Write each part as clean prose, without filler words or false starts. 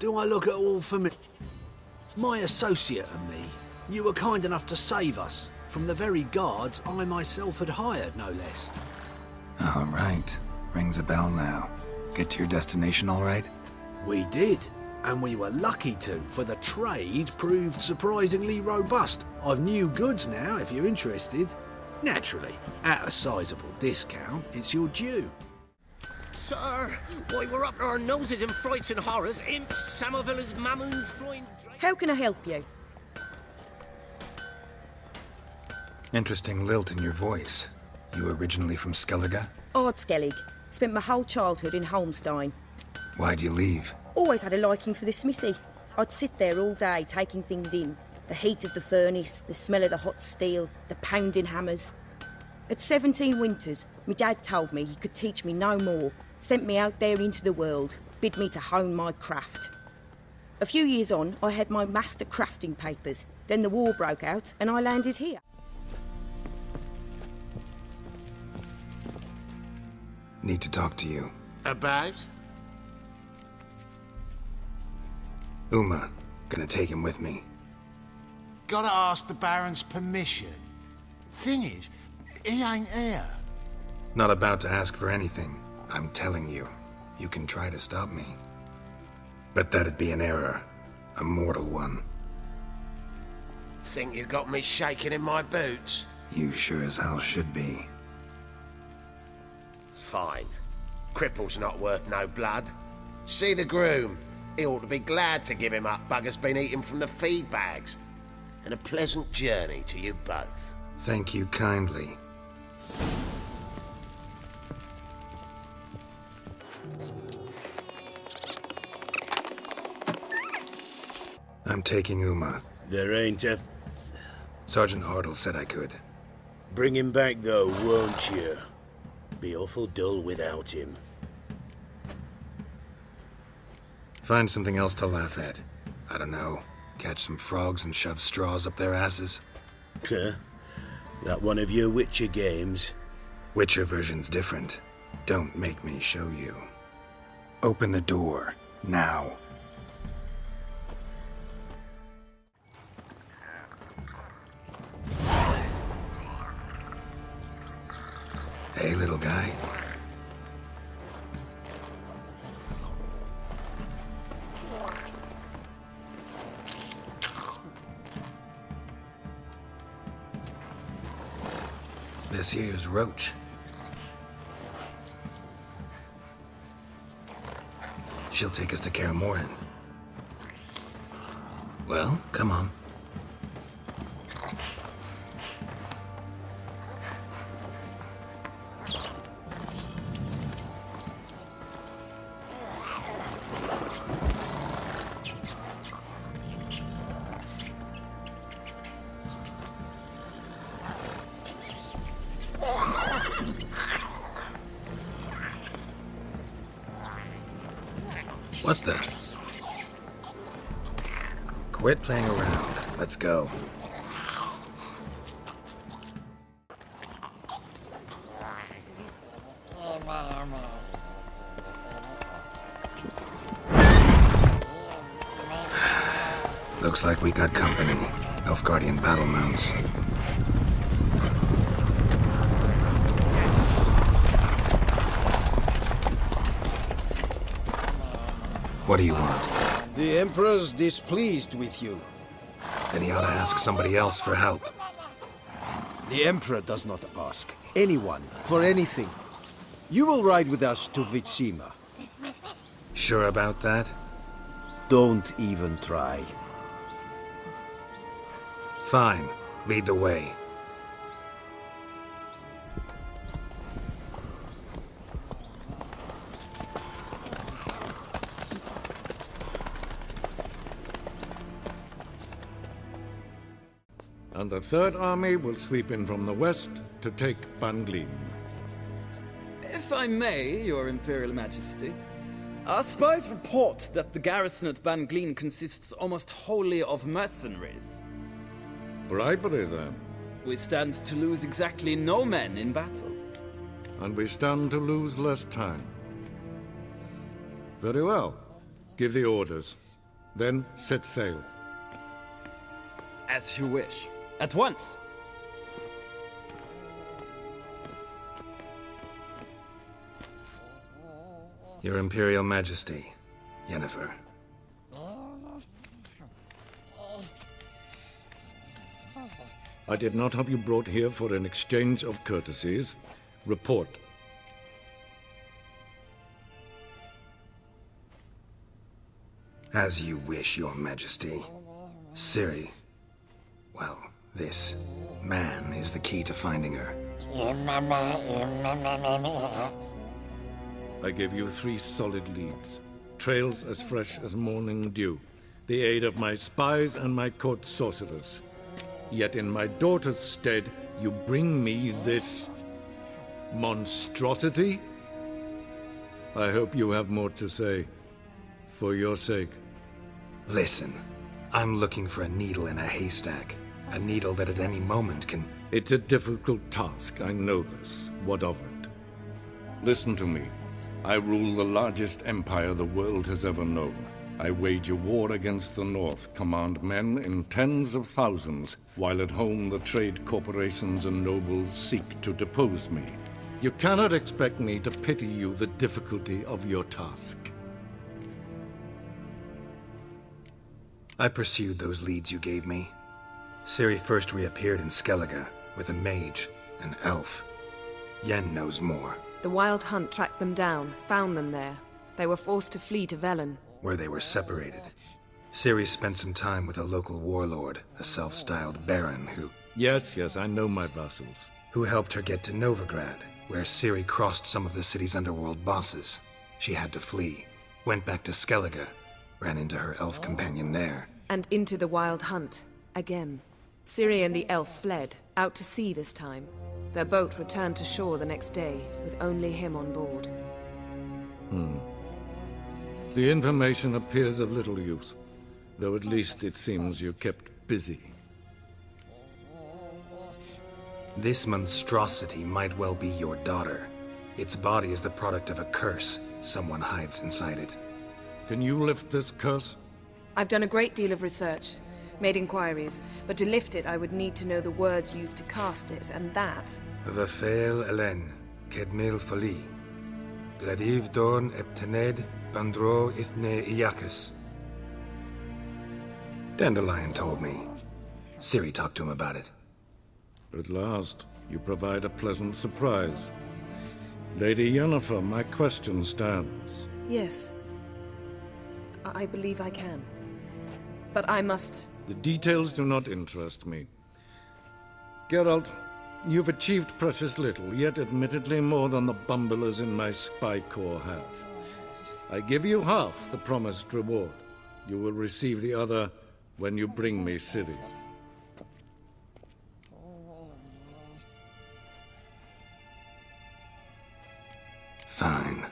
Do I look at all familiar? My associate and me, you were kind enough to save us from the very guards I myself had hired, no less. All right. Rings a bell now. Get to your destination all right? We did, and we were lucky to, for the trade proved surprisingly robust. I've new goods now, if you're interested. Naturally, at a sizable discount, it's your due. Sir, why we're up to our noses in frights and horrors, imps, Samovillas, mammons, flying... How can I help you? Interesting lilt in your voice. You originally from Skellige? Ardskellig. Spent my whole childhood in Holmstein. Why'd you leave? Always had a liking for the smithy. I'd sit there all day taking things in. The heat of the furnace, the smell of the hot steel, the pounding hammers. At 17 winters, my dad told me he could teach me no more. Sent me out there into the world, bid me to hone my craft. A few years on, I had my master crafting papers. Then the war broke out and I landed here. Need to talk to you. About? Uma. Gonna take him with me. Gotta ask the Baron's permission. Thing is, he ain't here. Not about to ask for anything. I'm telling you. You can try to stop me. But that'd be an error. A mortal one. Think you got me shaking in my boots? You sure as hell should be. Fine. Cripple's not worth no blood. See the groom. He ought to be glad to give him up. Bugger's been eating from the feed bags. And a pleasant journey to you both. Thank you kindly. I'm taking Uma. There ain't a... Sergeant Hartle said I could. Bring him back, though, won't you? Be awful dull without him. Find something else to laugh at. I don't know. Catch some frogs and shove straws up their asses. Huh? That one of your Witcher games? Witcher version's different. Don't make me show you. Open the door. Now. Hey, little guy. This here's Roach. She'll take us to Kaer Morhen. Well, come on. What the? Quit playing around. Let's go. Looks like we got company. Nilfgaardian battle mounts. What do you want? The Emperor's displeased with you. Then he ought to ask somebody else for help. The Emperor does not ask anyone for anything. You will ride with us to Vitsima. Sure about that? Don't even try. Fine. Lead the way. And the Third Army will sweep in from the west to take Banglin. If I may, Your Imperial Majesty, our spies report that the garrison at Banglin consists almost wholly of mercenaries. Bribery, then. We stand to lose exactly no men in battle. And we stand to lose less time. Very well. Give the orders. Then set sail. As you wish. At once! Your Imperial Majesty, Yennefer. I did not have you brought here for an exchange of courtesies. Report. As you wish, Your Majesty. Ciri. Well, this man is the key to finding her. I gave you 3 solid leads. Trails as fresh as morning dew. The aid of my spies and my court sorcerers. Yet in my daughter's stead, you bring me this monstrosity? I hope you have more to say. For your sake. Listen, I'm looking for a needle in a haystack. A needle that at any moment can... It's a difficult task, I know this. What of it? Listen to me. I rule the largest empire the world has ever known. I wage a war against the North, command men in tens of thousands, while at home the trade corporations and nobles seek to depose me. You cannot expect me to pity you the difficulty of your task. I pursued those leads you gave me. Ciri first reappeared in Skellige with a mage, an elf. Yen knows more. The Wild Hunt tracked them down, found them there. They were forced to flee to Velen. Where they were separated. Ciri spent some time with a local warlord, a self-styled baron who... Yes, I know my vassals. Who helped her get to Novigrad, where Ciri crossed some of the city's underworld bosses. She had to flee, went back to Skellige, ran into her elf companion there. And into the Wild Hunt, again. Ciri and the elf fled, out to sea this time. Their boat returned to shore the next day, with only him on board. The information appears of little use, though at least it seems you kept busy. This monstrosity might well be your daughter. Its body is the product of a curse someone hides inside it. Can you lift this curse? I've done a great deal of research, made inquiries, but to lift it I would need to know the words used to cast it, and that... Vafel Elen, Kedmil Fali, Gladiv Dorn Eptened, Bandro Ithne Iacus. Dandelion told me. Ciri talked to him about it. At last, you provide a pleasant surprise. Lady Yennefer, my question stands. Yes. I believe I can. But I must... The details do not interest me. Geralt, you've achieved precious little, yet admittedly more than the bumblers in my spy corps have. I give you half the promised reward. You will receive the other when you bring me Ciri. Fine.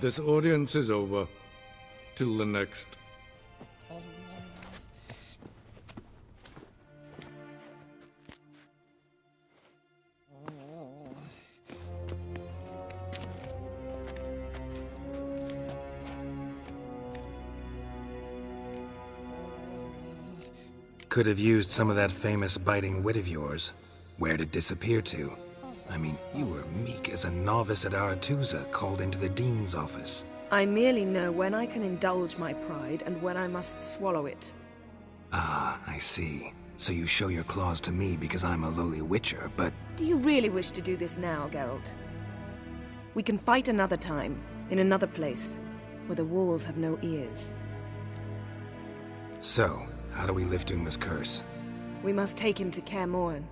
This audience is over. Till the next. Could have used some of that famous biting wit of yours. Where'd it disappear to? I mean, you were meek as a novice at Aretusa called into the Dean's office. I merely know when I can indulge my pride and when I must swallow it. Ah, I see. So you show your claws to me because I'm a lowly witcher, but... Do you really wish to do this now, Geralt? We can fight another time, in another place, where the walls have no ears. So, how do we lift Uma's curse? We must take him to Kaer Morhen.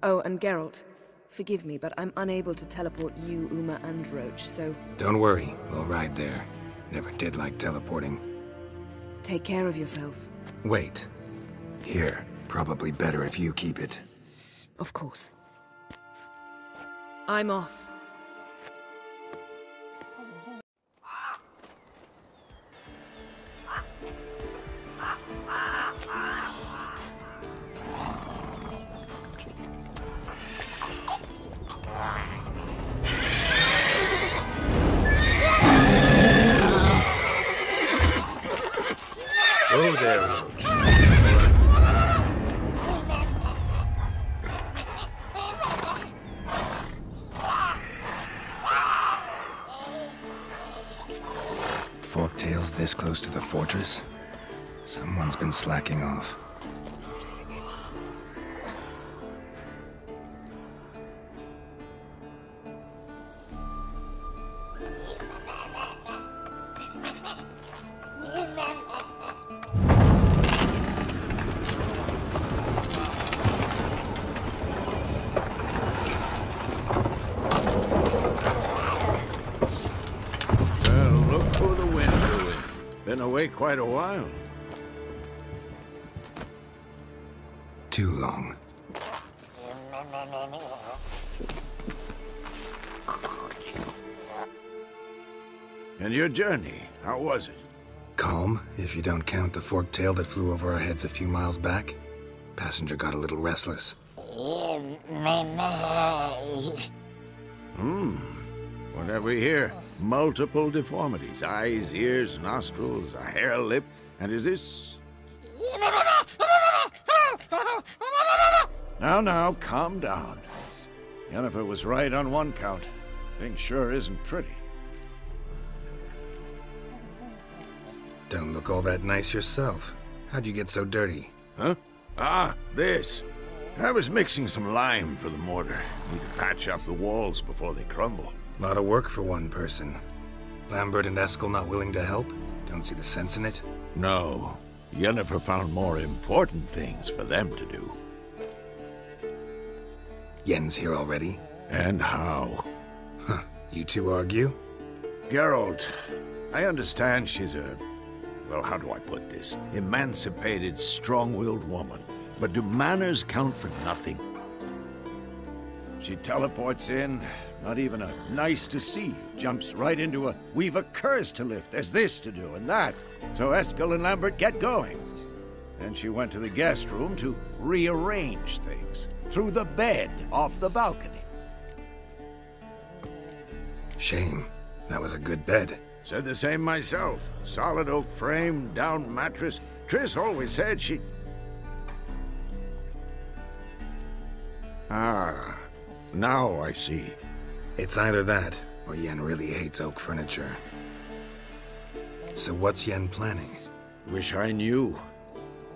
Oh, and Geralt, forgive me, but I'm unable to teleport you, Uma, and Roach, so... Don't worry, we'll ride there. Never did like teleporting. Take care of yourself. Wait. Here, probably better if you keep it. Of course. I'm off. Hello there, Roach. Forktails this close to the fortress? Someone's been slacking off. Been away quite a while. Too long. And your journey, how was it? Calm, if you don't count the forktail that flew over our heads a few miles back. Passenger got a little restless. What have we here? Multiple deformities. Eyes, ears, nostrils, a hair lip. And is this... Now, calm down. Yennefer was right on one count. Thing sure isn't pretty. Don't look all that nice yourself. How'd you get so dirty? Huh? Ah, this. I was mixing some lime for the mortar. Need to patch up the walls before they crumble. Lot of work for one person. Lambert and Eskel not willing to help? Don't see the sense in it? No. Yennefer found more important things for them to do. Yen's here already? And how? Huh. You two argue? Geralt, I understand she's a... well, how do I put this? Emancipated, strong-willed woman. But do manners count for nothing? She teleports in, not even a nice to see you. Jumps right into a, we've a curse to lift, there's this to do and that. So Eskel and Lambert get going. Then she went to the guest room to rearrange things. Threw the bed off the balcony. Shame. That was a good bed. Said the same myself. Solid oak frame, down mattress. Triss always said she... Ah, now I see. It's either that, or Yen really hates oak furniture. So what's Yen planning? Wish I knew.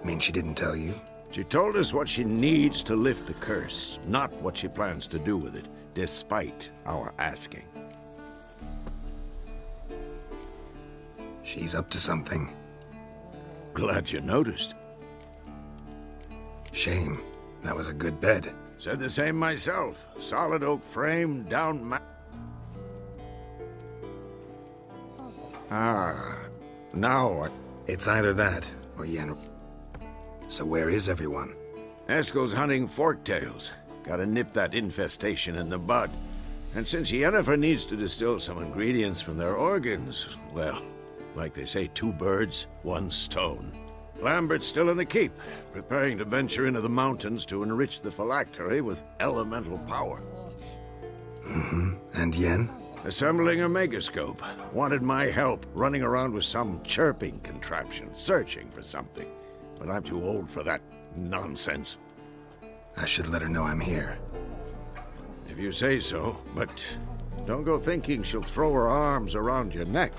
Mean she didn't tell you? She told us what she needs to lift the curse, not what she plans to do with it, despite our asking. She's up to something. Glad you noticed. Shame. That was a good bed. Said the same myself. Solid oak frame, down Ah, now I... It's either that, or Yen... So where is everyone? Eskel's hunting forktails. Gotta nip that infestation in the bud. And since Yennefer needs to distill some ingredients from their organs, well, like they say, 2 birds, 1 stone. Lambert's still in the keep, preparing to venture into the mountains to enrich the phylactery with elemental power. Mm-hmm. And Yen? Assembling a megascope. Wanted my help running around with some chirping contraption, searching for something. But I'm too old for that nonsense. I should let her know I'm here. If you say so, but don't go thinking she'll throw her arms around your neck.